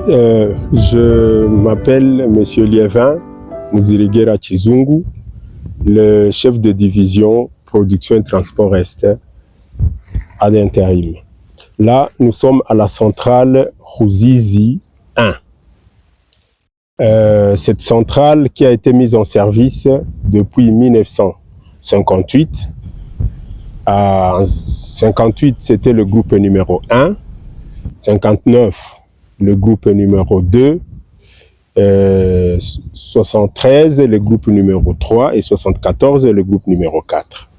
Je m'appelle Monsieur Liévin Muzirigera Chizungu, le chef de division production et transport est à l'intérim. Là, nous sommes à la centrale Ruzizi 1. Cette centrale qui a été mise en service depuis 1958. En 58, c'était le groupe numéro 1. 59, le groupe numéro 2. 73, le groupe numéro 3. Et 74, le groupe numéro 4.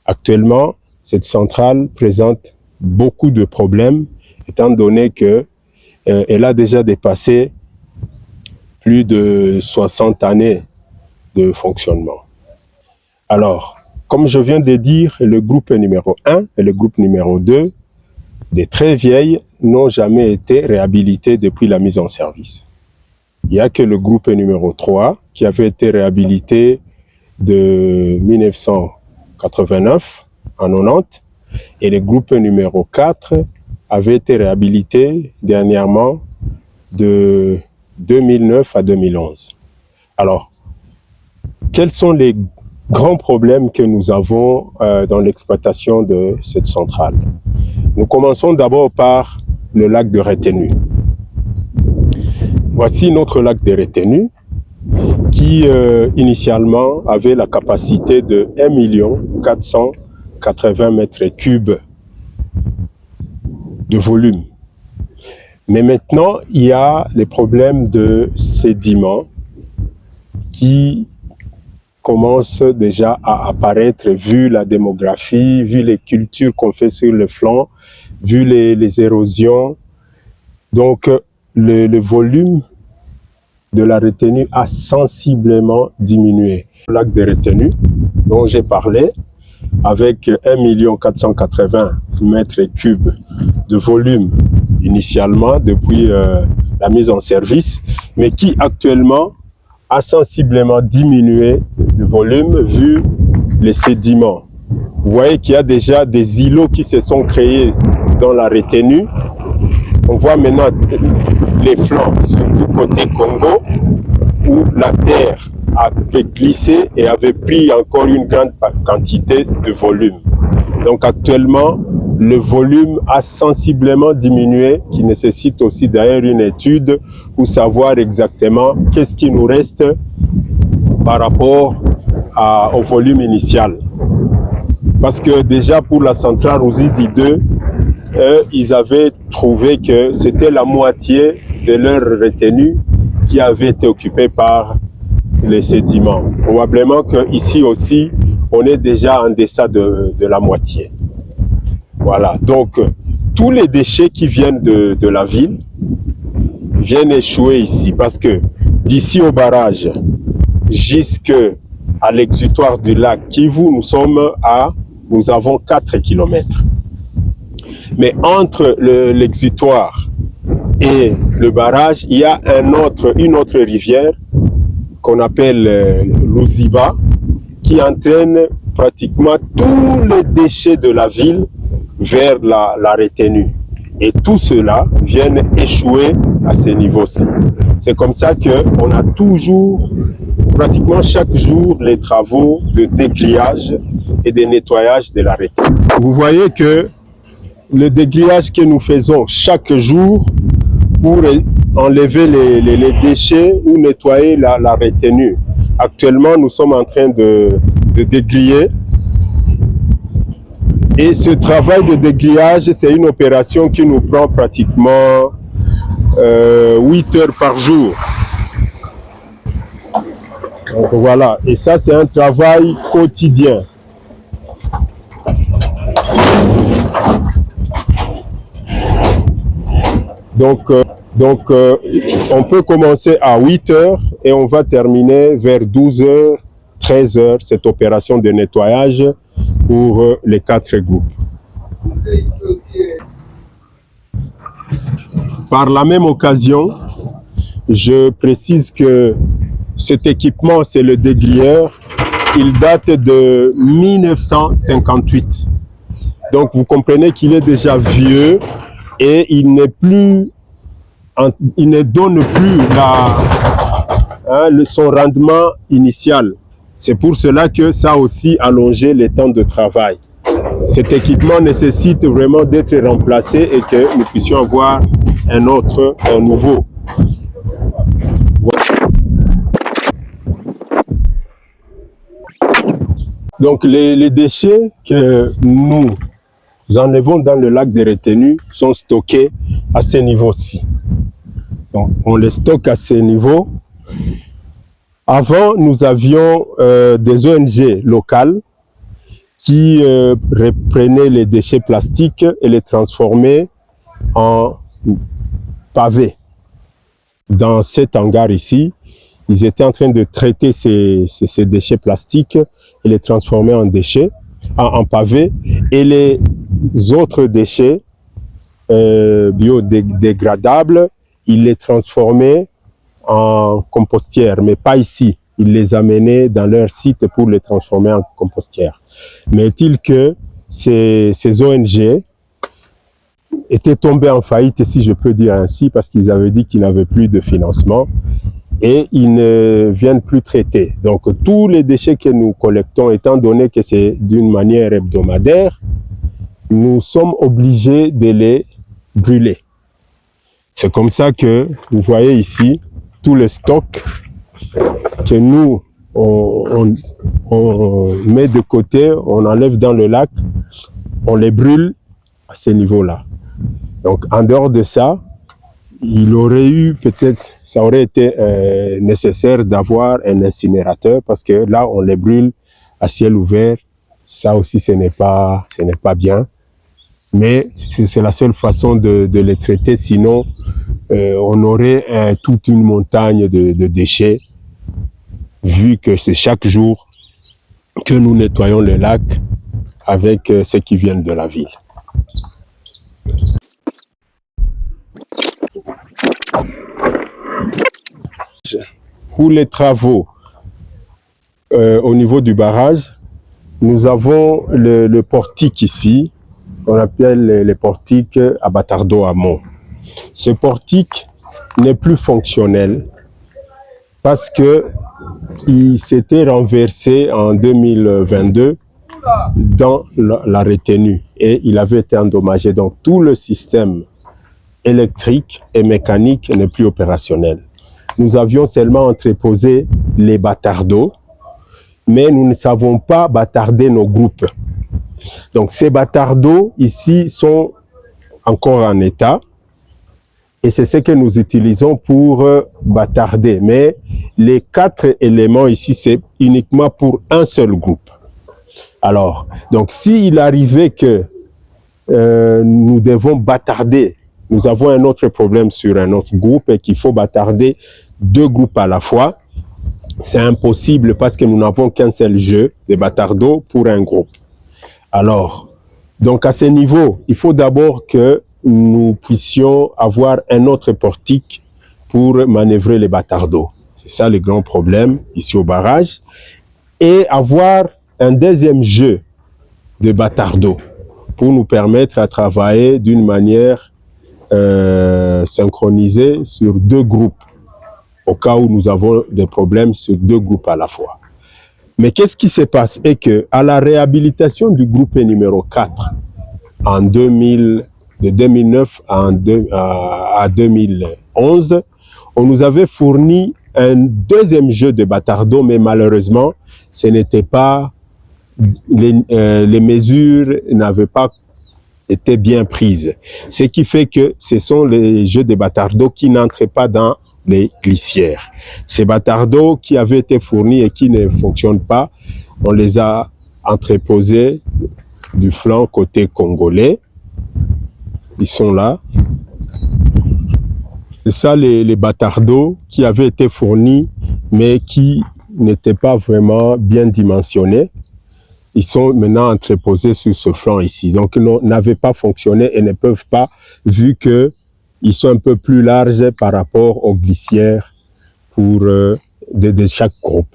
Actuellement, cette centrale présente beaucoup de problèmes, étant donné qu'elle a déjà dépassé plus de 60 années de fonctionnement. Alors, comme je viens de dire, le groupe numéro 1 et le groupe numéro 2, des très vieilles, n'ont jamais été réhabilités depuis la mise en service. Il n'y a que le groupe numéro 3 qui avait été réhabilité de 1989 en 90 et le groupe numéro 4 avait été réhabilité dernièrement de 2009 à 2011. Alors, quels sont les grands problèmes que nous avons dans l'exploitation de cette centrale? Nous commençons d'abord par le lac de retenue. Voici notre lac de retenue qui initialement avait la capacité de 1 480 mètres cubes de volume. Mais maintenant, il y a les problèmes de sédiments qui commencent déjà à apparaître vu la démographie, vu les cultures qu'on fait sur le flanc, vu les érosions. Donc, le volume de la retenue a sensiblement diminué. Le lac de retenue dont j'ai parlé, avec 1 480 mètres cubes de volume initialement depuis la mise en service, mais qui actuellement a sensiblement diminué de volume vu les sédiments. Vous voyez qu'il y a déjà des îlots qui se sont créés dans la retenue. On voit maintenant les flancs, surtout côté Congo, où la terre avait glissé et avait pris encore une grande quantité de volume. Donc actuellement, le volume a sensiblement diminué, qui nécessite aussi d'ailleurs une étude pour savoir exactement qu'est-ce qui nous reste par rapport au volume initial. Parce que déjà pour la centrale Ruzizi 2, ils avaient trouvé que c'était la moitié de leur retenue qui avait été occupée par les sédiments. Probablement qu'ici aussi, on est déjà en deçà de la moitié. Voilà, donc tous les déchets qui viennent de la ville viennent échouer ici parce que d'ici au barrage jusqu'à l'exutoire du lac Kivu, nous avons 4 km. Mais entre l'exutoire et le barrage, il y a une autre rivière qu'on appelle Luziba, qui entraîne pratiquement tous les déchets de la ville vers la retenue. Et tout cela vient échouer à ce niveau-ci. C'est comme ça qu'on a toujours, pratiquement chaque jour, les travaux de dégrillage et de nettoyage de la retenue. Vous voyez que le dégrillage que nous faisons chaque jour pour enlever les déchets ou nettoyer la retenue. Actuellement, nous sommes en train de dégriller. Et ce travail de dégrillage, c'est une opération qui nous prend pratiquement 8 heures par jour. Donc voilà, et ça c'est un travail quotidien. Donc, on peut commencer à 8 heures et on va terminer vers 12 heures, 13 heures, cette opération de nettoyage pour les 4 groupes. Par la même occasion, je précise que cet équipement, c'est le dégrilleur, il date de 1958. Donc vous comprenez qu'il est déjà vieux et il n'est plus il ne donne plus son rendement initial. C'est pour cela que ça a aussi allongé les temps de travail. Cet équipement nécessite vraiment d'être remplacé et que nous puissions avoir un nouveau. Voilà. Donc les déchets que nous enlevons dans le lac de retenue sont stockés à ce niveau-ci. Donc on les stocke à ce niveau. Avant, nous avions des ONG locales qui reprenaient les déchets plastiques et les transformaient en pavés. Dans cet hangar ici, ils étaient en train de traiter ces déchets plastiques et les transformer en déchets, en pavés, et les autres déchets biodégradables, ils les transformaient en compostières, mais pas ici. Ils les amenaient dans leur site pour les transformer en compostières. Mais est-il que ces ONG étaient tombés en faillite, si je peux dire ainsi, parce qu'ils avaient dit qu'ils n'avaient plus de financement et ils ne viennent plus traiter. Donc tous les déchets que nous collectons, étant donné que c'est d'une manière hebdomadaire, nous sommes obligés de les brûler. C'est comme ça que vous voyez ici tout le stock que nous on met de côté, on enlève dans le lac, on les brûle à ce niveau-là. Donc en dehors de ça, il aurait eu peut-être, ça aurait été nécessaire d'avoir un incinérateur parce que là on les brûle à ciel ouvert. Ça aussi ce n'est pas bien. Mais c'est la seule façon de les traiter, sinon on aurait toute une montagne de déchets, vu que c'est chaque jour que nous nettoyons le lac avec ceux qui viennent de la ville. Pour les travaux au niveau du barrage, nous avons le portique ici, qu'on appelle le portique à Batardo Amont. Ce portique n'est plus fonctionnel parce que il s'était renversé en 2022 dans la retenue et il avait été endommagé. Donc tout le système électrique et mécanique n'est plus opérationnel. Nous avions seulement entreposé les bâtardeaux, mais nous ne savons pas bâtarder nos groupes. Donc ces bâtardeaux ici sont encore en état et c'est ce que nous utilisons pour bâtarder. Mais les 4 éléments ici, c'est uniquement pour un seul groupe. Alors, donc s'il arrivait que nous devons bâtarder, nous avons un autre problème sur un autre groupe et qu'il faut bâtarder 2 groupes à la fois, c'est impossible parce que nous n'avons qu'un seul jeu de bâtardeau pour un groupe. Alors, donc à ce niveau, il faut d'abord que nous puissions avoir un autre portique pour manœuvrer les bâtardeaux. C'est ça le grand problème ici au barrage. Et avoir un deuxième jeu de bâtardeaux pour nous permettre à travailler d'une manière synchronisée sur 2 groupes, au cas où nous avons des problèmes sur 2 groupes à la fois. Mais qu'est-ce qui se passe? Et que à la réhabilitation du groupe numéro 4, en 2009 à 2011, on nous avait fourni un deuxième jeu de bâtardeaux, mais malheureusement, ce n'était pas, les mesures n'avaient pas été bien prises. Ce qui fait que ce sont les jeux de bâtardeaux qui n'entraient pas dans les glissières. Ces bâtardeaux qui avaient été fournis et qui ne fonctionnent pas, on les a entreposés du flanc côté congolais. Ils sont là. C'est ça les bâtardeaux qui avaient été fournis, mais qui n'étaient pas vraiment bien dimensionnés. Ils sont maintenant entreposés sur ce flanc ici. Donc, ils n'avaient pas fonctionné et ne peuvent pas, vu qu'ils sont un peu plus larges par rapport aux glissières pour, de chaque groupe.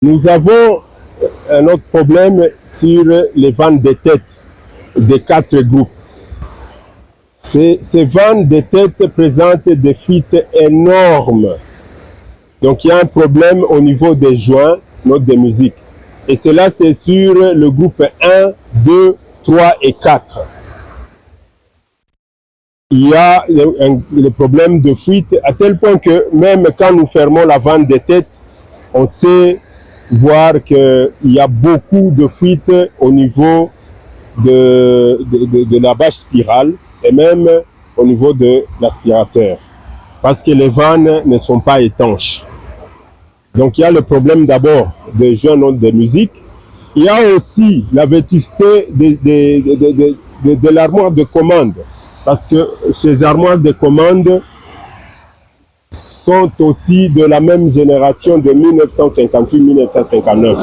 Nous avons un autre problème sur les vannes de tête des 4 groupes. Ces vannes de tête présentent des fuites énormes. Donc il y a un problème au niveau des joints, notes de musique. Et cela c'est sur le groupe 1, 2, 3 et 4. Il y a le problème de fuite à tel point que même quand nous fermons la vanne de tête, on sait voir qu'il y a beaucoup de fuites au niveau de la bâche spirale et même au niveau de l'aspirateur, parce que les vannes ne sont pas étanches. Donc il y a le problème d'abord des joints notes de musique. Il y a aussi la vétusté de l'armoire de commande, parce que ces armoires de commande sont aussi de la même génération de 1958-1959.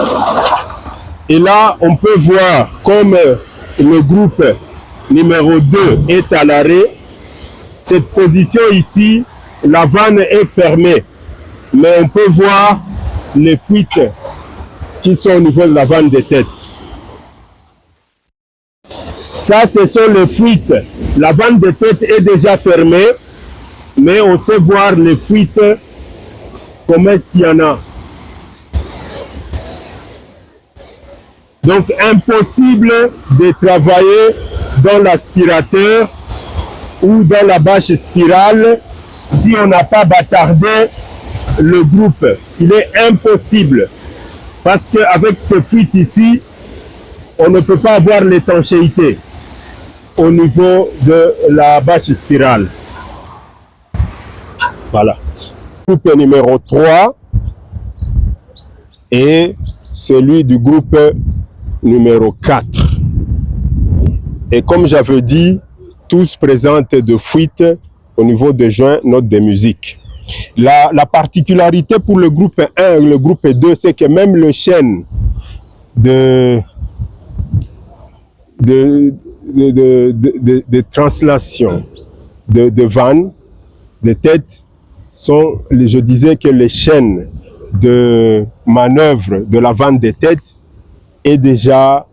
Et là, on peut voir comme le groupe numéro 2 est à l'arrêt. Cette position ici, la vanne est fermée, mais on peut voir les fuites qui sont au niveau de la vanne de tête. Ça, ce sont les fuites. La vanne de tête est déjà fermée, mais on sait voir les fuites, comment est-ce qu'il y en a. Donc, impossible de travailler dans l'aspirateur ou dans la bâche spirale si on n'a pas bâtardé le groupe. Il est impossible, parce qu'avec ces fuites ici, on ne peut pas avoir l'étanchéité au niveau de la bâche spirale. Voilà. Groupe numéro 3 et celui du groupe numéro 4. Et comme j'avais dit, tous présentent de fuites au niveau des joints notes de musique. La particularité pour le groupe 1 et le groupe 2, c'est que même le chêne de translation de vannes, de têtes, sont, je disais que les chaînes de manœuvre de la vanne de tête est déjà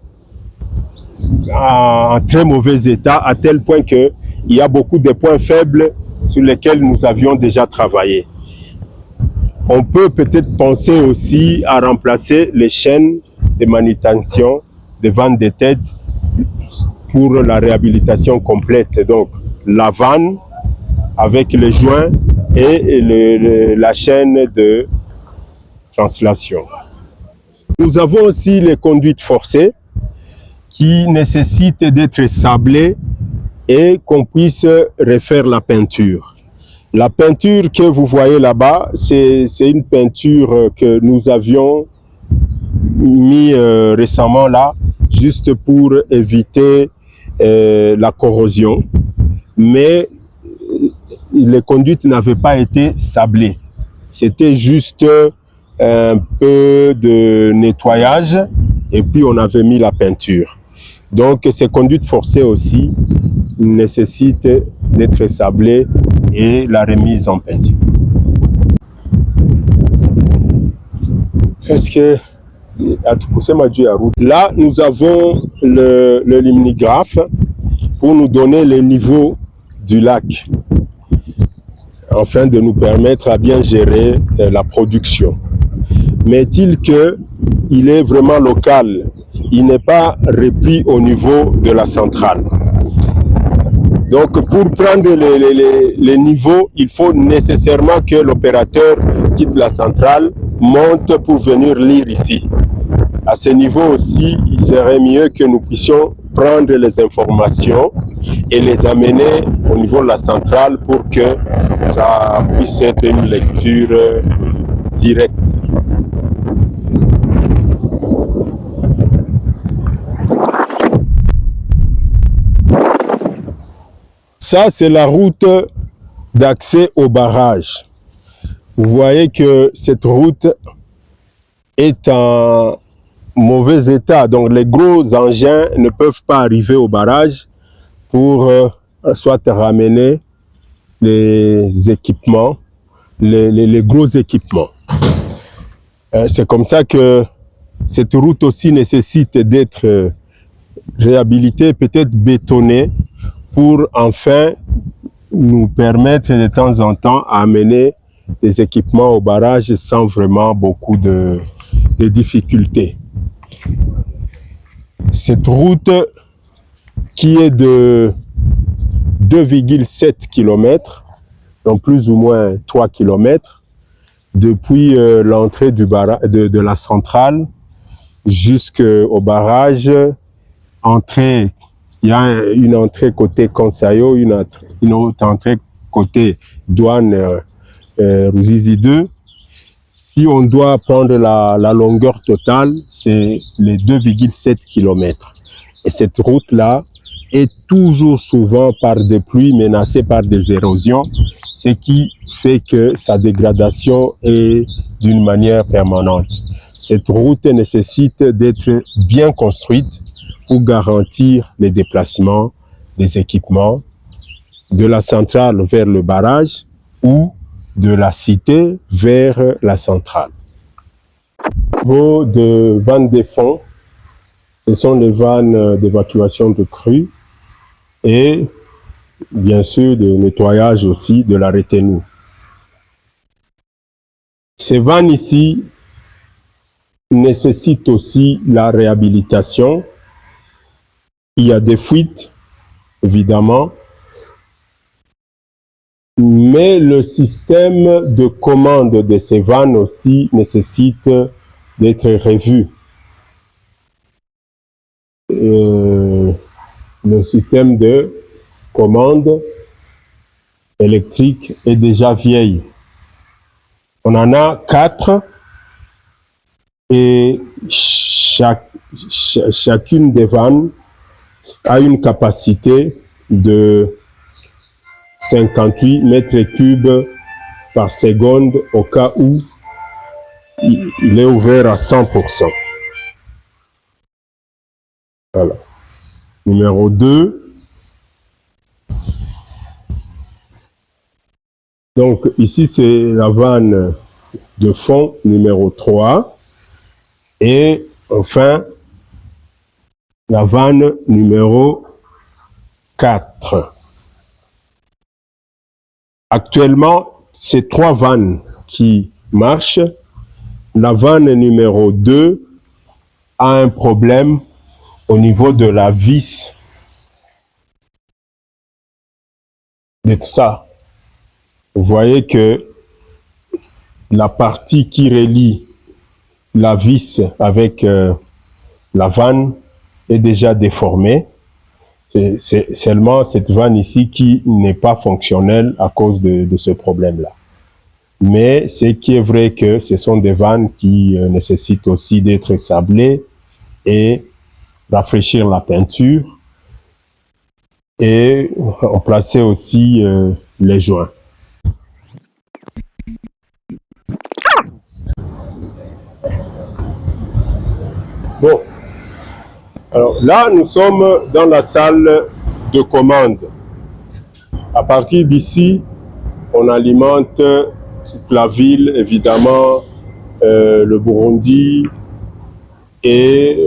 en très mauvais état, à tel point qu'il y a beaucoup de points faibles sur lesquels nous avions déjà travaillé. On peut peut-être penser aussi à remplacer les chaînes de manutention des vannes de tête pour la réhabilitation complète. Donc la vanne avec les joints et la chaîne de translation. Nous avons aussi les conduites forcées qui nécessitent d'être sablées et qu'on puisse refaire la peinture. La peinture que vous voyez là-bas, c'est une peinture que nous avions mis récemment là, juste pour éviter la corrosion. Mais les conduites n'avaient pas été sablées. C'était juste un peu de nettoyage et puis on avait mis la peinture. Donc ces conduites forcées aussi nécessitent d'être sablées et la remise en peinture. Est-ce que là nous avons le limnigraphe pour nous donner les niveaux du lac, afin de nous permettre à bien gérer la production. Mais est-il qu'il est vraiment local, il n'est pas repris au niveau de la centrale. Donc pour prendre les niveaux, il faut nécessairement que l'opérateur quitte la centrale, monte pour venir lire ici. À ce niveau aussi, il serait mieux que nous puissions prendre les informations et les amener au niveau de la centrale pour que ça puisse être une lecture directe. Ça, c'est la route d'accès au barrage. Vous voyez que cette route est en mauvais état. Donc, les gros engins ne peuvent pas arriver au barrage pour soit ramener les équipements, les gros équipements. C'est comme ça que Cette route aussi nécessite d'être réhabilitée, peut-être bétonnée, pour enfin nous permettre de temps en temps à amener des équipements au barrage sans vraiment beaucoup de difficultés. Cette route qui est de 2,7 km, donc plus ou moins 3 km, depuis l'entrée de la centrale jusqu'au barrage. Il y a une entrée côté Conseil, une autre entrée côté douane Ruzizi 2. Si on doit prendre la longueur totale, c'est les 2,7 km. Et cette route-là est toujours souvent par des pluies menacée par des érosions, ce qui fait que sa dégradation est d'une manière permanente. Cette route nécessite d'être bien construite pour garantir les déplacements des équipements de la centrale vers le barrage ou de la cité vers la centrale. Au niveau de vannes de fond, ce sont les vannes d'évacuation de crues et bien sûr de nettoyage aussi de la retenue. Ces vannes ici nécessitent aussi la réhabilitation. Il y a des fuites, évidemment, mais le système de commande de ces vannes aussi nécessite d'être revu. Le système de commande électrique est déjà vieille. On en a 4 et chacune des vannes a une capacité de 58 mètres cubes par seconde au cas où il est ouvert à 100%. Voilà. Numéro 2. Donc ici c'est la vanne de fond numéro 3. Et enfin la vanne numéro 4. Actuellement, c'est 3 vannes qui marchent. La vanne numéro 2 a un problème au niveau de la vis de ça. Vous voyez que la partie qui relie la vis avec la vanne est déjà déformée. C'est seulement cette vanne ici qui n'est pas fonctionnelle à cause de ce problème-là. Mais ce qui est vrai que ce sont des vannes qui nécessitent aussi d'être sablées et rafraîchir la peinture et remplacer aussi les joints. Bon, alors là nous sommes dans la salle de commande. À partir d'ici, on alimente toute la ville, évidemment, le Burundi et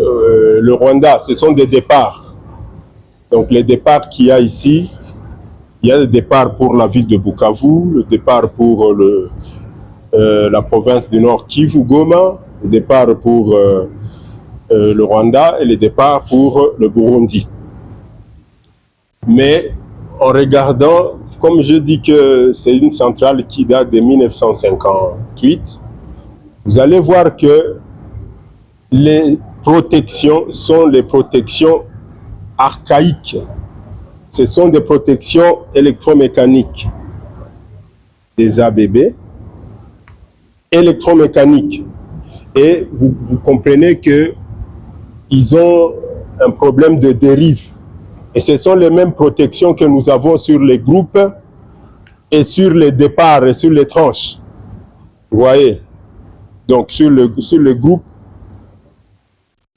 le Rwanda. Ce sont des départs. Donc les départs qu'il y a ici, il y a le départ pour la ville de Bukavu, le départ pour la province du Nord Kivu Goma, le départ pour le Rwanda et le départ pour le Burundi. Mais en regardant, comme je dis que c'est une centrale qui date de 1958, vous allez voir que les protections sont les protections archaïques. Ce sont des protections électromécaniques, des ABB, électromécaniques. Et vous comprenez qu'ils ont un problème de dérive. Et ce sont les mêmes protections que nous avons sur les groupes et sur les départs et sur les tranches. Vous voyez? Donc sur le groupe,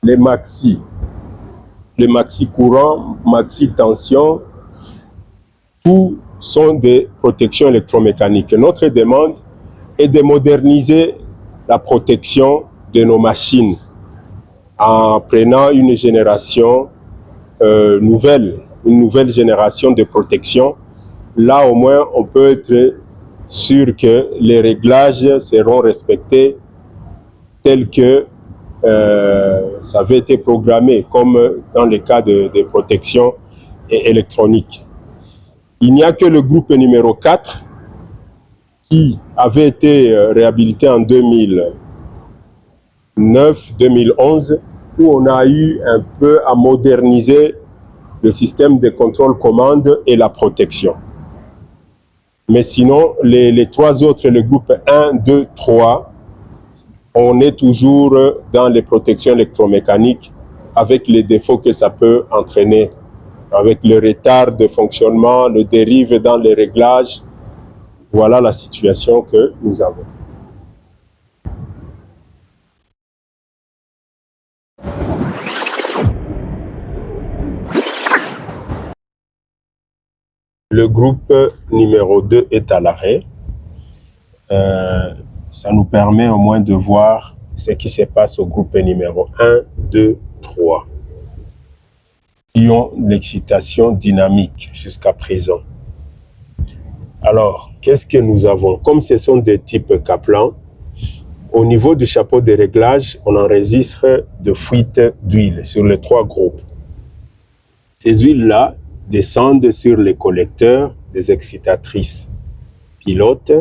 les maxi courant, maxi tension, tout sont des protections électromécaniques. Notre demande est de moderniser la protection de nos machines en prenant une génération une nouvelle génération de protection. Là, au moins, on peut être sûr que les réglages seront respectés tels que ça avait été programmé, comme dans le cas de protection électronique. Il n'y a que le groupe numéro 4 qui avait été réhabilité en 2009-2011, où on a eu un peu à moderniser le système de contrôle-commande et la protection. Mais sinon, les trois autres, le groupe 1, 2, 3, on est toujours dans les protections électromécaniques avec les défauts que ça peut entraîner, avec le retard de fonctionnement, le dérive dans les réglages. Voilà la situation que nous avons. Le groupe numéro 2 est à l'arrêt. Ça nous permet au moins de voir ce qui se passe au groupe numéro 1, 2, 3, qui ont l'excitation dynamique jusqu'à présent. Alors, qu'est-ce que nous avons? Comme ce sont des types Kaplan, au niveau du chapeau de réglage, on enregistre de fuites d'huile sur les trois groupes. Ces huiles-là descendent sur les collecteurs des excitatrices pilotes,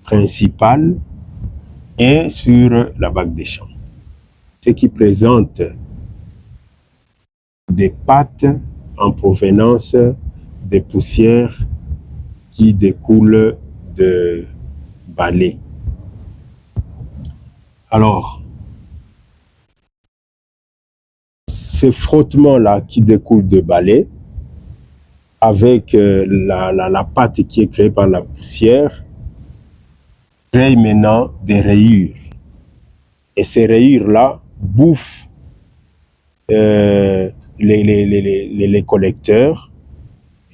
principales et sur la vague des champs. Ce qui présente des pattes en provenance des poussières qui découlent de balais. Alors, ces frottements-là qui découlent de balais, avec la pâte qui est créée par la poussière, créent maintenant des rayures. Et ces rayures-là bouffent les collecteurs.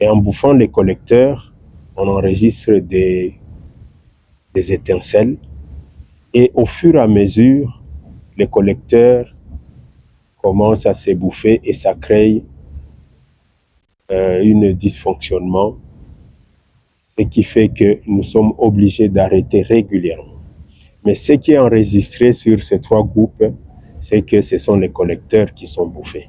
Et en bouffant les collecteurs, on enregistre des étincelles. Et au fur et à mesure, les collecteurs commencent à se bouffer et ça crée un dysfonctionnement, ce qui fait que nous sommes obligés d'arrêter régulièrement. Mais ce qui est enregistré sur ces trois groupes, c'est que ce sont les collecteurs qui sont bouffés.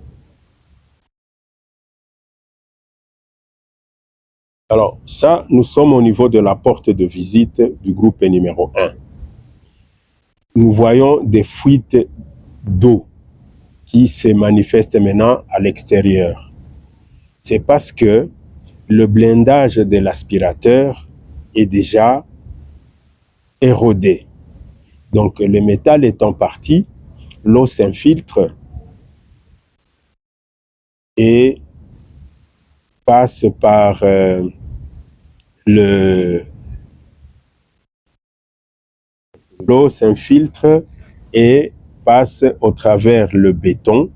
Alors ça, nous sommes au niveau de la porte de visite du groupe numéro 1. Nous voyons des fuites d'eau qui se manifestent maintenant à l'extérieur. C'est parce que le blindage de l'aspirateur est déjà érodé. Donc le métal étant parti, l'eau s'infiltre et passe par l'eau s'infiltre et passe au travers le béton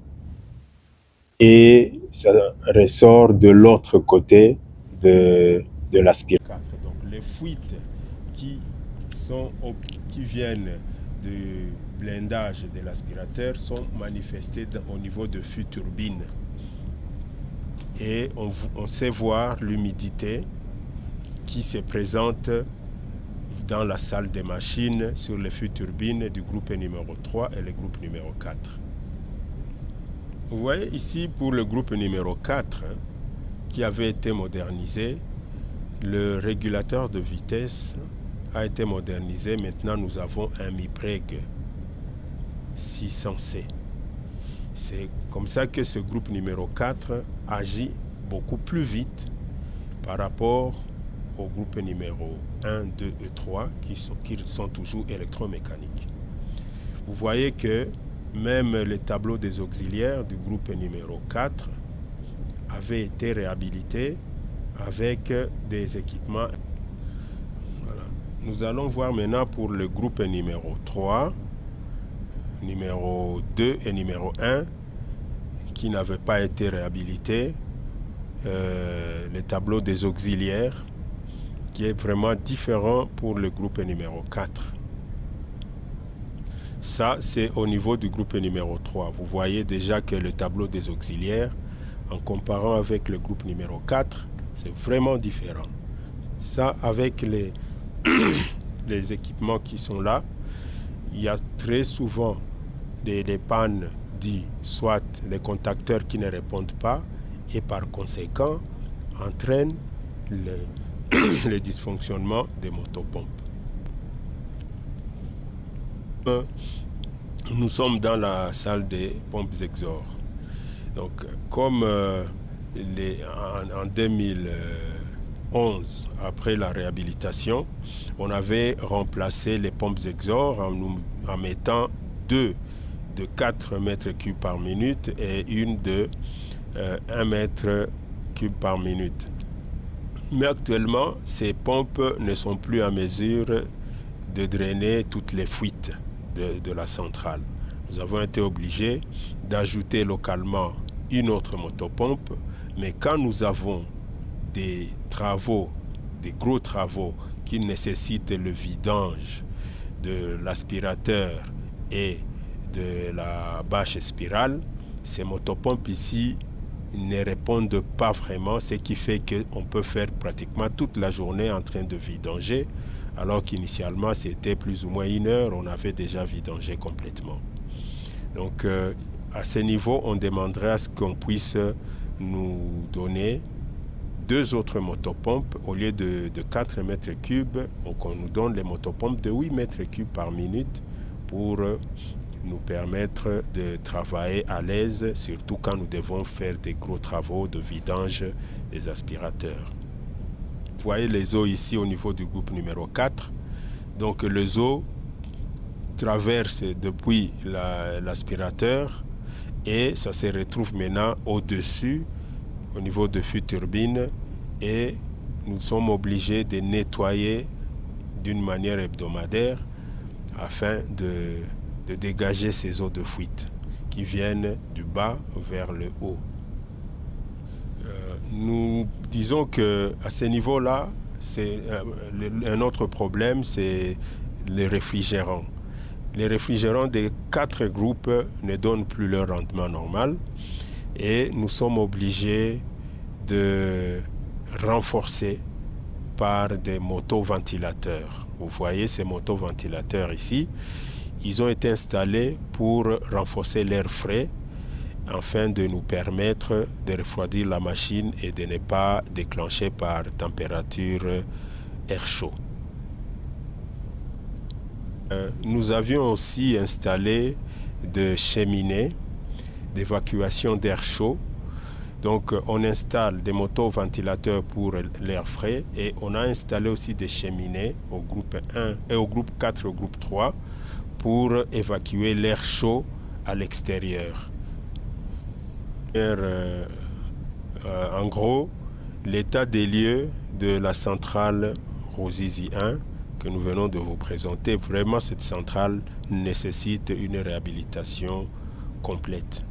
et ça ressort de l'autre côté de l'aspirateur. Donc les fuites qui viennent du blindage de l'aspirateur sont manifestées au niveau de fûts turbines. Et on sait voir l'humidité qui se présente dans la salle des machines sur les fûts turbines du groupe numéro 3 et le groupe numéro 4. Vous voyez ici pour le groupe numéro 4 qui avait été modernisé, le régulateur de vitesse a été modernisé. Maintenant nous avons un MIPREG 600C. C'est comme ça que ce groupe numéro 4 agit beaucoup plus vite par rapport au groupe numéro 1, 2 et 3 qui sont toujours électromécaniques. Vous voyez que même les tableaux des auxiliaires du groupe numéro 4 avaient été réhabilités avec des équipements. Voilà. Nous allons voir maintenant pour le groupe numéro 3, numéro 2 et numéro 1 qui n'avaient pas été réhabilités, les tableaux des auxiliaires qui est vraiment différent pour le groupe numéro 4. Ça, c'est au niveau du groupe numéro 3. Vous voyez déjà que le tableau des auxiliaires, en comparant avec le groupe numéro 4, c'est vraiment différent. Ça, avec les équipements qui sont là, il y a très souvent des pannes dites, soit les contacteurs qui ne répondent pas, et par conséquent, entraînent le dysfonctionnement des motopompes. Nous sommes dans la salle des pompes Exor. Donc, comme en 2011, après la réhabilitation, on avait remplacé les pompes Exor en mettant deux de 4 mètres cubes par minute et une de 1 mètre cube par minute. Mais actuellement, ces pompes ne sont plus en mesure de drainer toutes les fuites de la centrale. Nous avons été obligés d'ajouter localement une autre motopompe, mais quand nous avons des travaux, des gros travaux qui nécessitent le vidange de l'aspirateur et de la bâche spirale, ces motopompes ici ne répondent pas vraiment, ce qui fait qu'on peut faire pratiquement toute la journée en train de vidanger, alors qu'initialement c'était plus ou moins 1 heure, on avait déjà vidangé complètement. Donc à ce niveau, on demanderait à ce qu'on puisse nous donner 2 autres motopompes au lieu de 4 mètres cubes. Donc on nous donne les motopompes de 8 mètres cubes par minute pour nous permettre de travailler à l'aise, surtout quand nous devons faire des gros travaux de vidange des aspirateurs. Vous voyez les eaux ici au niveau du groupe numéro 4. Donc les eaux traversent depuis l'aspirateur et ça se retrouve maintenant au-dessus, au niveau de fût turbine, et nous sommes obligés de nettoyer d'une manière hebdomadaire afin de dégager ces eaux de fuite qui viennent du bas vers le haut. Nous disons que à ce niveau-là, c'est un autre problème, c'est les réfrigérants. Les réfrigérants des 4 groupes ne donnent plus leur rendement normal et nous sommes obligés de renforcer par des motoventilateurs. Vous voyez ces motoventilateurs ici, ils ont été installés pour renforcer l'air frais afin de nous permettre de refroidir la machine et de ne pas déclencher par température air chaud. Nous avions aussi installé des cheminées d'évacuation d'air chaud. Donc on installe des motoventilateurs pour l'air frais et on a installé aussi des cheminées au groupe 1 et au groupe 4 et au groupe 3 pour évacuer l'air chaud à l'extérieur. En gros, l'état des lieux de la centrale Ruzizi 1 que nous venons de vous présenter, vraiment cette centrale nécessite une réhabilitation complète.